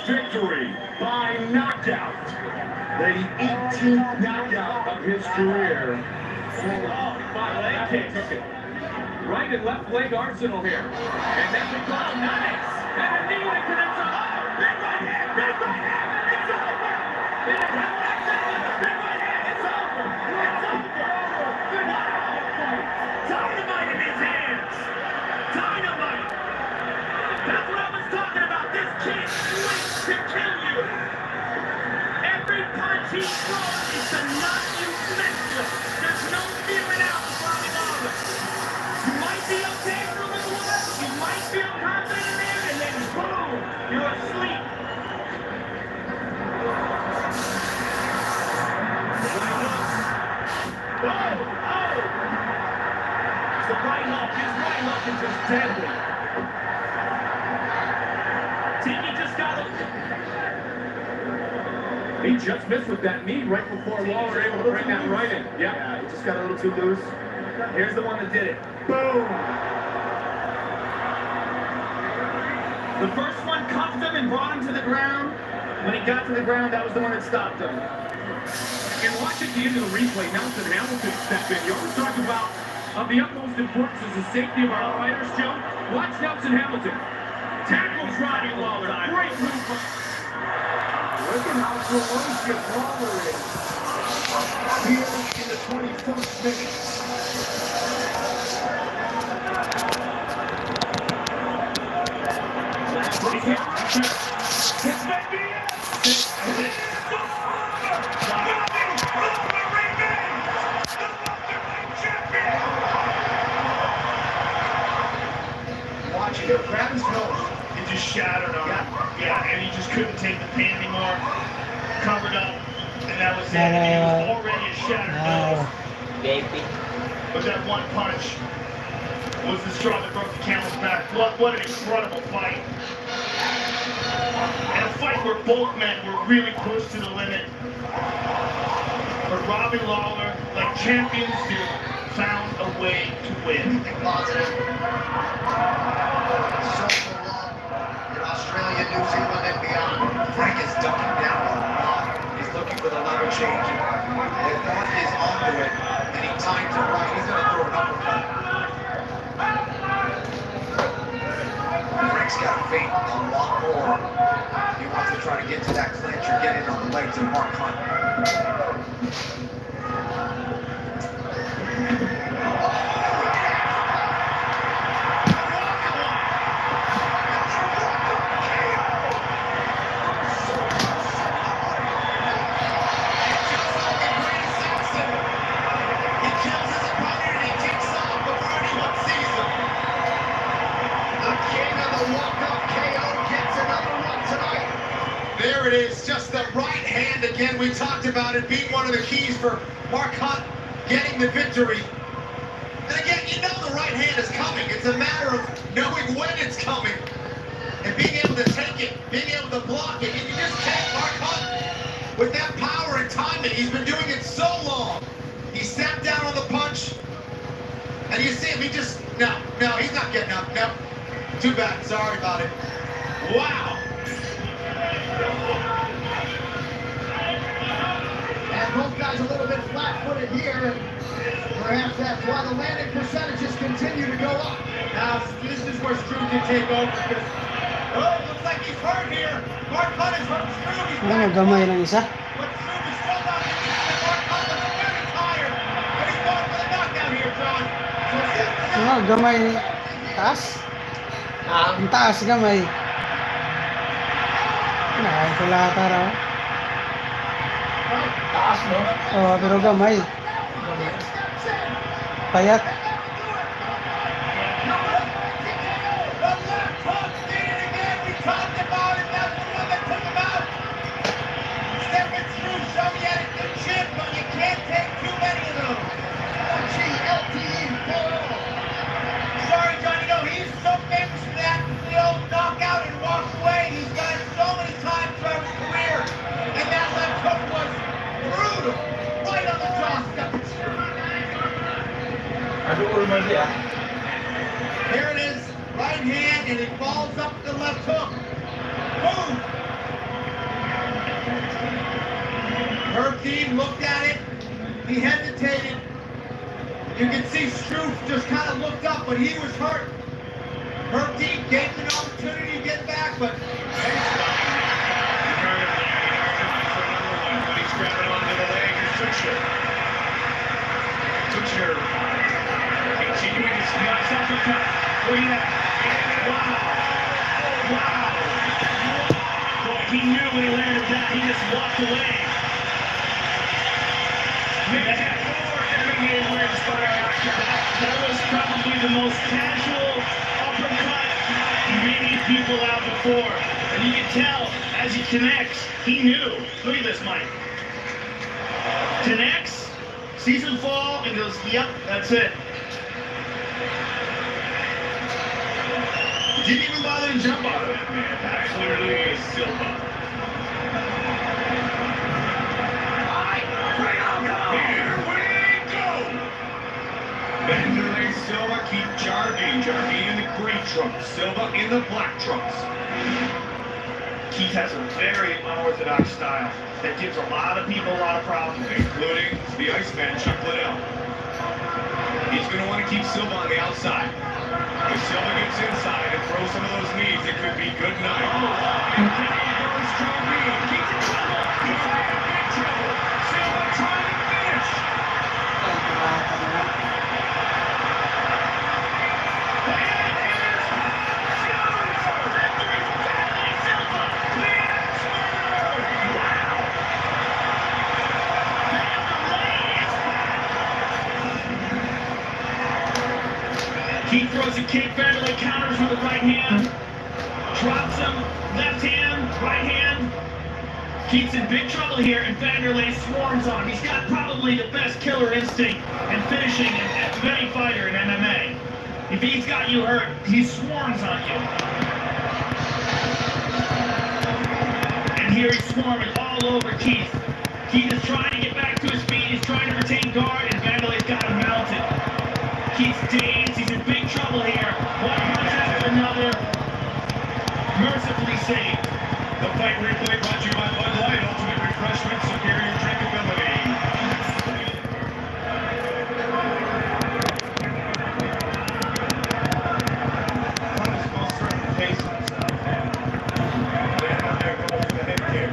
victory by knockout. The 18th knockout of his career. Oh, by leg kick. Took it. Right and left leg arsenal here. And that's a call. Nice. And a knee that connects on. Oh, big right hand. Big right hand. It's over. Big right hand. Big right hand. It's over. It's over. Wow. Dynamite in his hands. Dynamite. That's what I was talking about. This kid waits to kill you. Every punch he throws is to knock you senseless. There's no feeling out of Robbie Lawler. You might be okay for a little while, you might feel confident in there, and then boom, you're asleep. The right hook, his right hook is just deadly. Tiki just got him. He just missed with that knee right before Lawler able to bring that right in. Yeah, he just got a little too loose. Here's the one that did it. Boom! The first one cuffed him and brought him to the ground. When he got to the ground, that was the one that stopped him. And watch at the end of the replay, Nelson Hamilton step in. You always talk about of the utmost importance is the safety of our fighters, Joe. Watch Nelson Hamilton. Tackles Robbie Lawler. Great move. Look at how ferocious Lawler is. Here in the 21st minute. This may be it. Watch it. Grab his nose. It just shattered on him. Yeah, and he just couldn't take the pain anymore. Covered up, and that was it. And he was already a shattered nose. Baby. But that one punch was the straw that broke the camel's back. What an incredible fight. And a fight where both men were really pushed to the limit. But Robbie Lawler, like champions do, found a way to win. Positive. So long in Australia, New Zealand, and beyond. Frank is ducking down on the block. He's looking for the lever change. If one is onto it, and he times it right, he's going to throw an uppercut. Frank's got a feint a lot more. He wants to try to get to that clinch or get in on the legs of Mark Hunt. There it is, just the right hand again. We talked about it being one of the keys for Mark Hunt getting the victory. And again, you know the right hand is coming. It's a matter of knowing when it's coming and being able to take it, being able to block it. You can just take Mark Hunt with that power and timing. He's been doing it so long. He sat down on the punch, and you see him, he just, no, he's not getting up. No, too bad, sorry about it. Wow. And both guys a little bit flat-footed here, and perhaps that's why the landing percentages continue to go up. Now, this is where Struve can take over, because, oh, looks like he's hurt here. Mark Hunt is hurt. Struve, he's back. Gamay ng isa. But Struve is still not releasing, and Mark Hunt looks very tired. But he's going for the knockout here, John. So, Gamay. Taas? Ang taas gamay. Ay, kulata raw. Taas, no? Oh, pero gamay. Payat. Sorry, John, you know, he's so famous for that. The old knockout and walk away. He's done it so many times throughout his career. And that left hook was brutal. Right on the jaw. Here it is. Right hand, and it falls up the left hook. Boom. Dean looked at it. He hesitated. You can see Struth just kind of looked up, but he was hurt. Dean gave him an opportunity to get back, but He's grabbing onto the leg. Here's Tuchel. Tuchel continuing his second cut. Look at that. Wow. Boy, he knew when he landed that. He just walked away. That was probably the most casual uppercut many people out before. And you can tell as he connects, he knew. Look at this, Mike. Connects, sees him fall, and goes, yep, that's it. Didn't even bother to jump on it. That's literally Silva. Here we go! Vanderlei Silva keep charging. Jarvie in the green trunks. Silva in the black trunks. Keith has a very unorthodox style that gives a lot of people a lot of problems. Including the Iceman, Chuck Liddell. He's going to want to keep Silva on the outside. If Silva gets inside and throws some of those knees, it could be good night. And there goes Jarvie. Keeps in trouble. He's in big trouble. Silva trying to finish. Keith throws a kick, Vanderlei counters with the right hand, drops him, left hand, right hand. Keith's in big trouble here, and Vanderlei swarms on him. He's got probably the best killer instinct and finishing of any fighter in MMA. If he's got you hurt, he swarms on you. And here he's swarming all over Keith. Keith is trying to get back to his feet, he's trying to retain guard, and Vanderlei's got him mounted. Keith's dazed, he's in big trouble here. One punch after another. Mercifully saved. The fight replay brought to you by Bud Light, ultimate refreshment, superior drinkability. Thomas goes through the pace himself. Then there goes the head kick.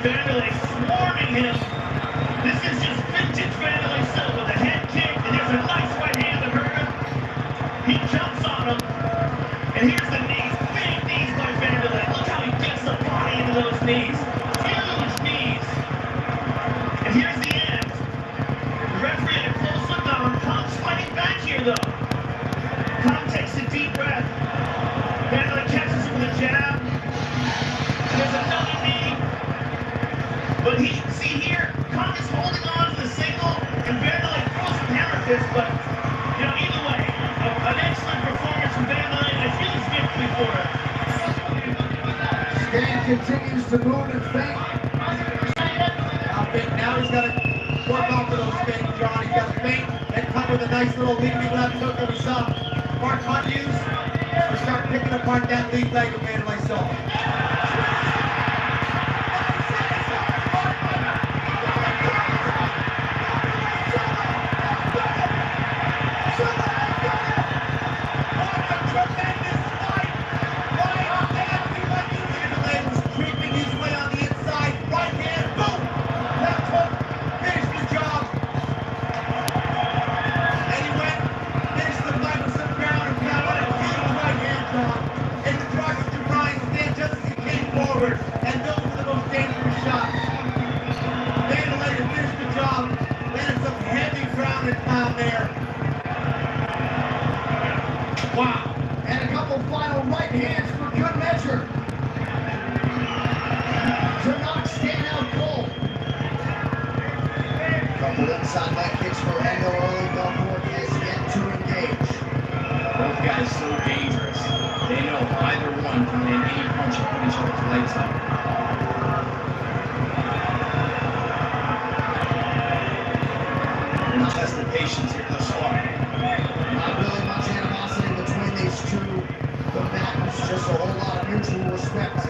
Vanderlei swarming him. This is just vintage Vanderlei Silva. The head kick, and there's a nice right hand that hurt him. He jumps on him. And here's the knees. Big knees by Vanderlei. Look how he gets the body into those knees. Huge knees. And here's the end. The referee had a close look on him. Tom's fighting back here, though. Tom takes a deep breath. Vanderlei catches him with a jab. There's another knee. But see here, Tom is holding on to the single, and Vanderlei throws some hammer fists, but, you know, either way, an excellent performance from Vanderlei, and I feel his victory for him. Stan continues to move and feint. Now he's got to work off of those feints, John. He's got to feint and come with a nice little leaping left hook that we saw Mark Hunt use to start picking apart that lead leg of Vanderlei Silva. Couple inside leg kicks for Endo early. Belfort has yet to engage. Both guys so dangerous. They know either one can land any punch and put each other's legs up. And test the patience here thus far. Not really much animosity between these two combatants, just a whole lot of mutual respect.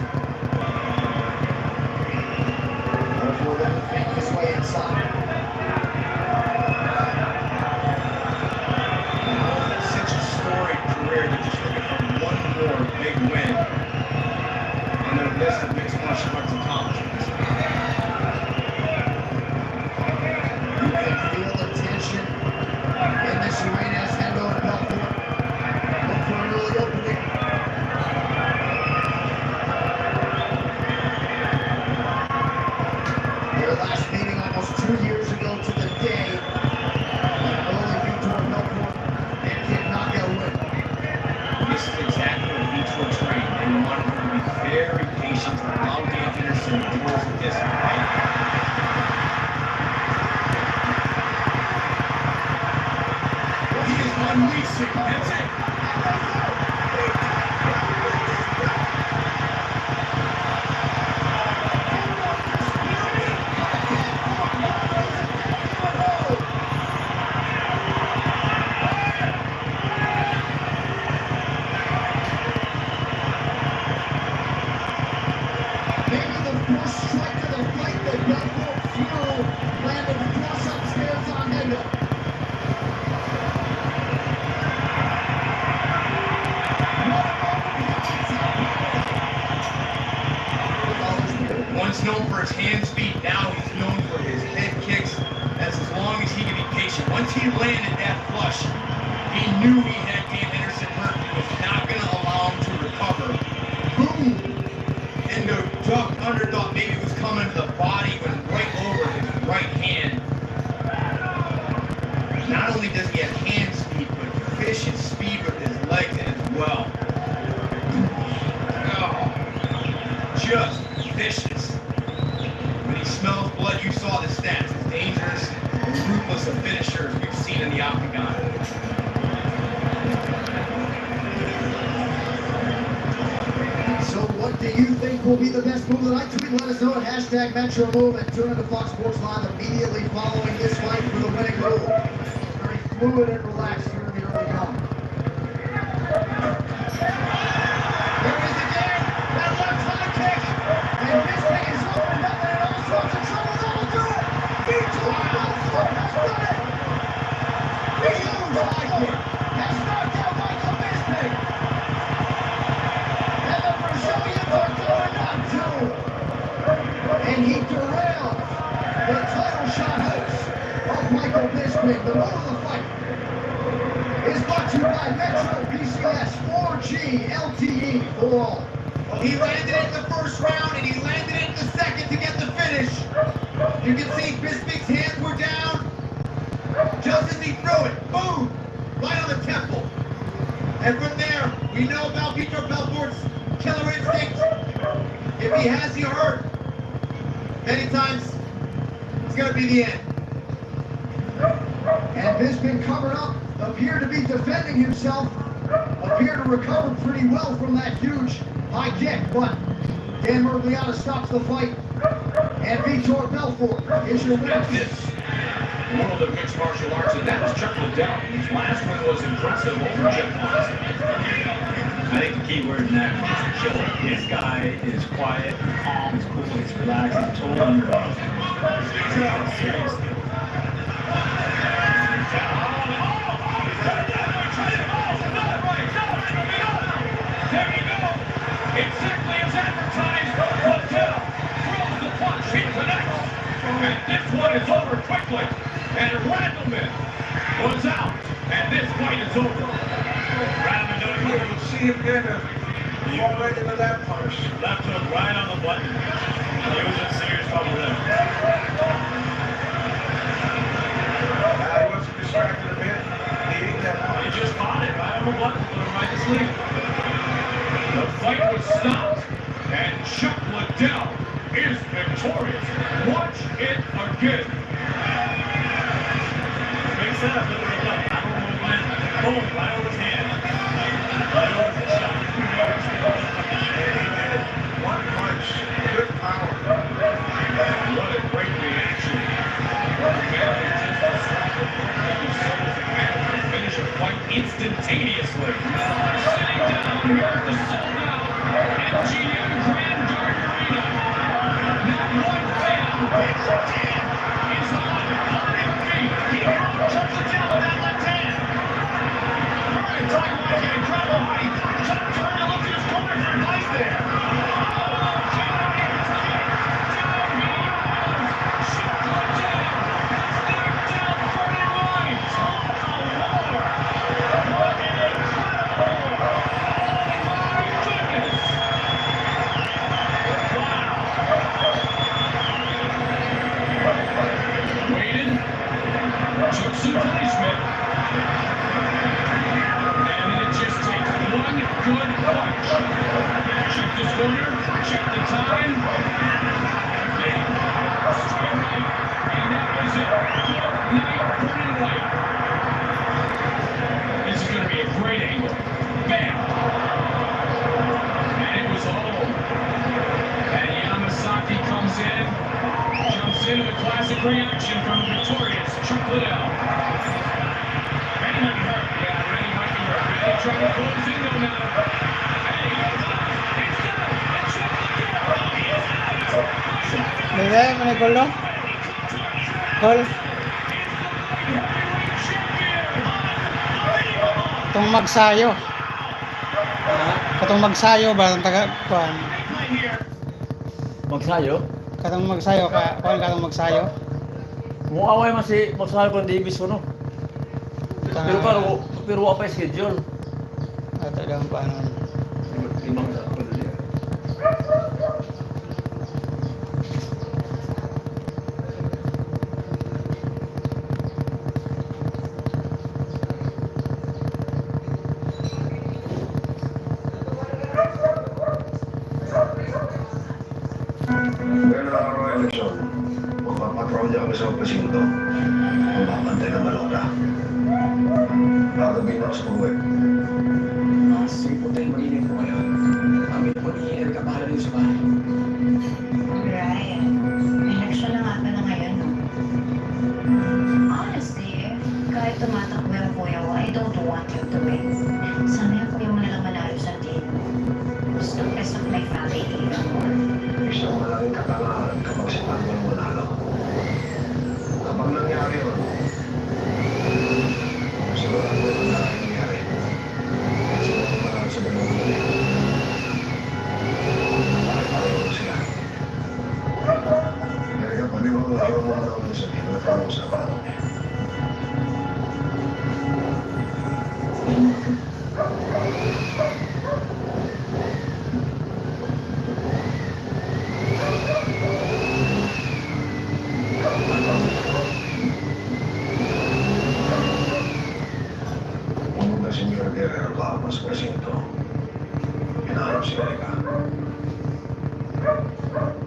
Belfort then making his way inside. Such a storied career. They're just looking for one more big win on their list of mixed martial arts accomplishments. You can feel the tension in this arena as Endo and Belfort look for an early opening. Their last meeting almost 2 years ago to the day. Early Vitor Belfort and Kid knockout win. This is exactly what Vitor trained. They wanted him to be very patient and allow Dan Henderson to close the distance. He is unleashing. That's it. Maybe the first strike of the fight that Belfort threw landed across upstairs on Endo. Once known for his hand speed, now he's known for his head kicks. That's as long as he can be patient. Once he landed that flush, he knew he had Dan Henderson hurt. He was not going to allow him to recover. Boom! Endo ducked under, thought maybe it was coming to the body, went right over his right hand. Not only does he have hand speed, but vicious speed with his legs as well. Oh, just vicious. When he smells blood, you saw the stats. As dangerous and ruthless a finisher as we've seen in the octagon. So what do you think will be the best move of the night? Tweet, let us know at hashtag MetroMove and tune into Fox Sports Live immediately following this fight for the winning move. Very fluid and relaxed here in the early going. There it is again, that left high kick, and Bisping is opened up and in all sorts of trouble. That'll do it. Vitor Belfort has done it. The huge high kick has knocked out Michael Bisping. And the Brazilians are going on too. And he derailed the title shot hopes of Michael Bisping. The move of the fight is brought to you by Metro PCS 4G LTE for all. Well, he landed it in the first round and he landed it in the second to get the finish. You can see Bisping's hands were down just as he threw it. Boom! Right on the temple. And from there, we know about Vitor Belfort's killer instinct. If he has you hurt, many times it's going to be the end. And Bisping covered up, appeared to be defending himself, appeared to recover pretty well from that huge high kick, but Dan Miragliotta stops the fight, and Vitor Belfort is your winner. World of mixed martial arts, and that was Chuck Liddell. His last one was impressive over Jeff Monson. I think the key word in that is chill. This guy is quiet, calm, he's cool, he's relaxed, he's totally under control. Seriously. There you go. Exactly as advertised. Liddell throws the punch. He connects. And this one is over quickly. And Randleman was out. And this fight is over. Randleman doing good. You see him get a fall right into that punch. Left hook right on the button. He was in serious trouble there. He wasn't distracted a bit. He ate that punch. He just caught it right on the button, put him right to sleep. The fight was stopped. And Chuck Liddell is victorious. Watch it again. setup. Look at the play. Boom, right over his hand. Right over his shot. One punch, good power. What a great reaction. Finish a fight instantaneously. Sitting down here at the sold-out MGM Grand Garden Arena. Not one fan is on their feet. He shuts it down with that left hand. All right, talk like an incredible height. Chuck turned and looked at his corner for advice there. Waited, took some punishment, and it just takes one good punch. Check this corner, check the time. Straight right, and that was it. Good night, burning light. This is going to be a great angle. Bam! And it was all over. And Yamasaki comes in. Jumps into the classic reaction from the victorious Chuck Liddell. Randy might be hurt. Yeah, Randy might be hurt. Randy trying to close in though now. Hey, it's done. It's Chuck Liddell. Bebe, may gol no? Gol. Katong magsayo. Katong magsayo ba ang taga kuan? Magsayo? Katong magsayo ka, kuan katong magsayo. Muaway man si Magsayo kung Davis ko, no? Pero wala pa yung schedule. Ato lang paano. Limang sa ako dali. Ngayon ang araw ng eleksyon, magpapatrolya kami sa presinto. Magbabantay ng malota. Gagawin ako sa uwi. Sige po tayo, mag-ingat po kayo. Kami po ni Erika bahala rin sa bahay. Ryan, election na nga pala ngayon, no? Honestly, kahit tumatakbo yung kuya ko, I don't want you to win. Sana yung kuya mo nalang manalo sa team. Gusto the rest of my family even more. Isang malaking katangahan kapag si Tanggol manalo. Kapag nangyari yun, sigurado na nangyari. Sigurado manalo sa ganun ulit. Pareho sila. Erika, paniwala mo na ako sa pinag-uusapan. Pumunta si Miguel Guerrero kahapon sa presinto. Hinahayap si Erika.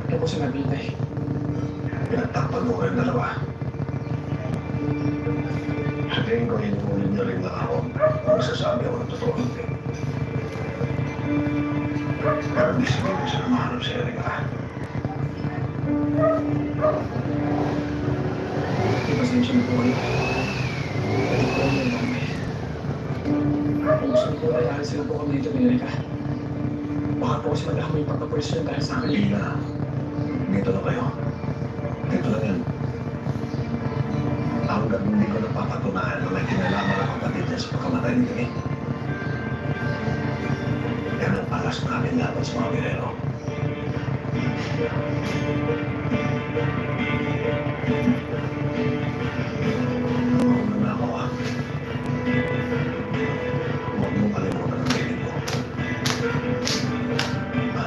Ano po sinabi niya tayo? Pinagtakpan mo kayong dalawa. Sa tingin ko, hinuhulin niya rin na ako kung masasabi ako ng totoo hindi. Pero hindi sabihin ko sila mahanap si Erika. Ipasensya na po kayo. Pati po kami ang dami. Kung gusto niyo po ay alis sila po kami dito ni Erika. Baka po kasi malaki may pagpapwesto dahil sa akin. Hindi na. Dito na kayo. Dito lang yan. Hanggang hindi ko napapatunayan na may kinalaman ang kapatid niya sa pagkamatay ni Tini. Yan ang alas namin laban sa mga Guerrero. Mauna na ako, ha? Huwag mong kalimutan ang piling ko. Ha?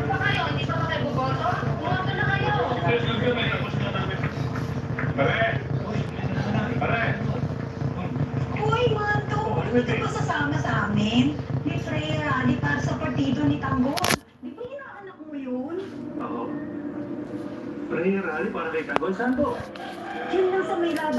Pa kayo, hindi pa ba kayo buboto? Bumoto na kayo! Pare! Uy, Mando! Hindi ka ba sasama sa amin? Ni Freya, di para sa partido ni Tanggol. Di ba inaanak mo yun? Oo. Prayer rally para kay Tanggol. Saan po? Yun lang sa may laban.